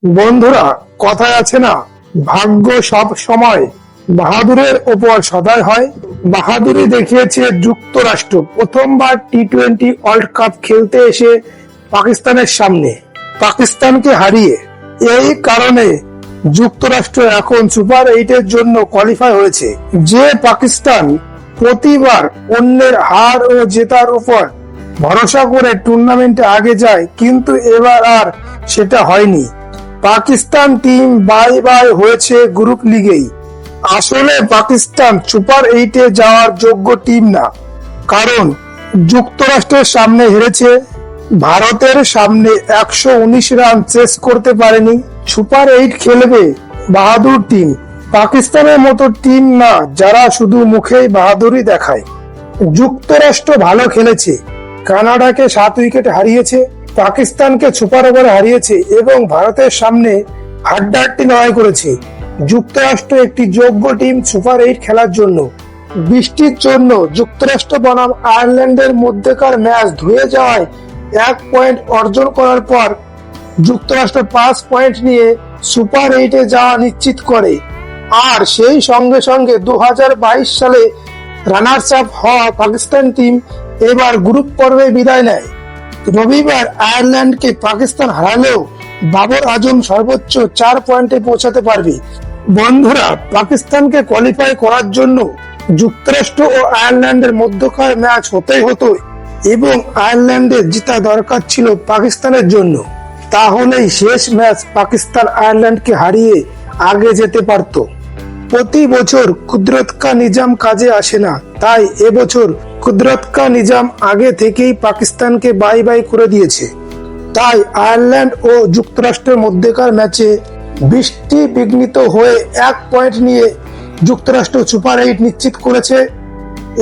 বন্ধুরা, কথায় আছে না, ভাগ্য সব সময় বাহাদুরের ওপর সদয় হয়। বাহাদুরি দেখিয়েছে যুক্তরাষ্ট্র প্রথমবার টি-20 ওয়ার্ল্ড কাপ খেলতে এসে পাকিস্তানের সামনে, পাকিস্তানকে হারিয়ে। এই কারণে যুক্তরাষ্ট্র এখন সুপার 8-এর জন্য কোয়ালিফাই হয়েছে। যে পাকিস্তান প্রতিবার অন্যের হার ও জেতার উপর ভরসা করে টুর্নামেন্টে আগে যায়, কিন্তু এবার আর সেটা হয়নি। পাকিস্তান টিম বাই বাই হয়েছে গ্রুপ লিগেই। আসলে পাকিস্তান সুপার 8-এ যাওয়ার যোগ্য টিম না, কারণ যুক্তরাষ্ট্রের সামনে হেরেছে, ভারতের সামনে 119 রান চেস করতে পারেনি। সুপার 8 খেলবে বাহাদুর টিম, পাকিস্তানের মতো টিম না যারা শুধু মুখেই বাহাদুরি দেখায়। যুক্তরাষ্ট্র ভালো খেলেছে, কানাডাকে 7 উইকেটে হারিয়েছে, পাকিস্তানকে সুপার ওভারে হারিয়েছে এবং ভারতের সামনে হাড্ডাহাড্ডি লড়াই করেছে। যুক্তরাষ্ট্র একটি যোগ্য টিম সুপার 8 খেলার জন্য। বৃষ্টির জন্য যুক্তরাষ্ট্র বনাম আয়ারল্যান্ডের মধ্যকার ম্যাচ ধুয়ে যাওয়ায় 1 পয়েন্ট অর্জন করার পর যুক্তরাষ্ট্র 5 পয়েন্ট নিয়ে সুপার 8-এ যাওয়া নিশ্চিত করে। আর সেই সঙ্গে সঙ্গে 2022 সালে রানার্স আপ হওয়া পাকিস্তান টিম এবার গ্রুপ পর্বে বিদায় নেয়। রবিবার আয়ারল্যান্ডকে পাকিস্তান হারালেও বাবর আজম সর্বোচ্চ 4 পয়েন্টে পৌঁছাতে পারবে। বন্ধুরা, পাকিস্তানকে কোয়ালিফাই করার জন্য যুক্তরাষ্ট্র ও আয়ারল্যান্ডের মধ্যকার ম্যাচ হতেই হতো এবং আয়ারল্যান্ডের জিতা দরকার ছিল পাকিস্তানের জন্য। তাহলেই শেষ ম্যাচ পাকিস্তান আয়ারল্যান্ডকে হারিয়ে আগে যেতে পারত। প্রতি বছর কুদরত কা নিজাম কাজে আসে না, তাই এবছর কুদরত কা নিজাম আগে থেকেই পাকিস্তানকে বাই বাই করে দিয়েছে। তাই আয়ারল্যান্ড ও যুক্তরাষ্ট্রের মধ্যকার ম্যাচে বৃষ্টি বিঘ্নিত হয়ে 1 পয়েন্ট নিয়ে যুক্তরাষ্ট্র সুপার 8 নিশ্চিত করেছে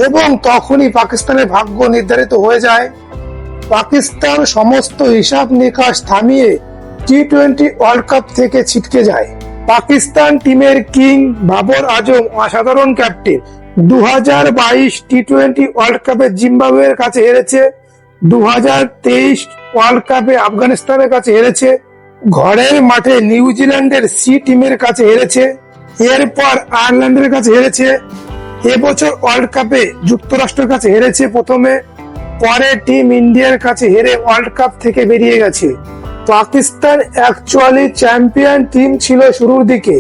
এবং তখনই পাকিস্তানের ভাগ্য নির্ধারিত হয়ে যায়। পাকিস্তান সমস্ত হিসাব নিকাশ থামিয়ে টি-20 ওয়ার্ল্ড কাপ থেকে ছিটকে যায়। পাকিস্তান টিমের কিং বাবর আজম অসাধারণ ক্যাপ্টেন। 2022 টি-20 ওয়ার্ল্ড কাপে জিম্বাবুয়ের কাছে হেরেছে, 2023 ওয়ার্ল্ড কাপে আফগানিস্তানের কাছে হেরেছে, ঘরের মাঠে নিউজিল্যান্ডের সি টিমের কাছে হেরেছে, এরপর আয়ারল্যান্ডের কাছে হেরেছে, এবছর ওয়ার্ল্ড কাপে যুক্তরাষ্ট্রের কাছে হেরেছে প্রথমে, পরে টিম ইন্ডিয়ার কাছে হেরে ওয়ার্ল্ড কাপ থেকে বেরিয়ে গেছে। পাকিস্তান অ্যাকচুয়ালি চ্যাম্পিয়ন টিম ছিল শুরুর দিকে।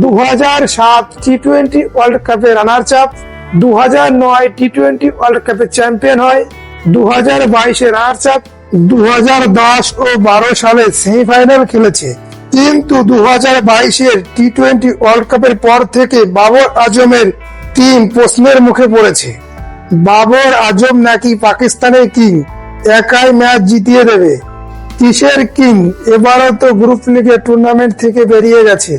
2007 টি-20 ওয়ার্ল্ড কাপে রানার্স আপ, 2009 টি-20 ওয়ার্ল্ড কাপে চ্যাম্পিয়ন হয়, 2022 রানার্স আপ, 2010 ও 12 সালে সেমিফাইনাল খেলেছে। কিন্তু 2022 টি-20 ওয়ার্ল্ড কাপের পর থেকে বাবর আজমের টিম প্রশ্নের মুখে পড়েছে। বাবর আজম নাকি পাকিস্তানের কিং, একাই ম্যাচ জিতিয়ে দেবে। কিসের কিং, এবারও তো গ্রুপ লিগে টুর্নামেন্ট থেকে বেরিয়ে গেছে।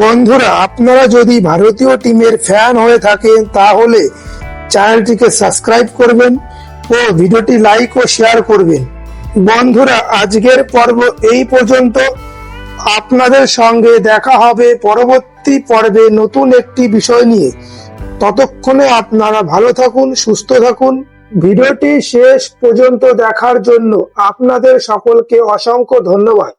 বন্ধুরা, আপনারা যদি ভারতীয় টিমের ফ্যান হয়ে থাকেন তাহলে চ্যানেলটিকে সাবস্ক্রাইব করবেন ও ভিডিওটি লাইক ও শেয়ার করবেন। বন্ধুরা, আজকের পর্ব এই পর্যন্ত। আপনাদের সঙ্গে দেখা হবে পরবর্তী পর্বে নতুন একটি বিষয় নিয়ে। ততক্ষণে আপনারা ভালো থাকুন, সুস্থ থাকুন। ভিডিওটি শেষ পর্যন্ত দেখার জন্য আপনাদের সকলকে অসংখ্য ধন্যবাদ।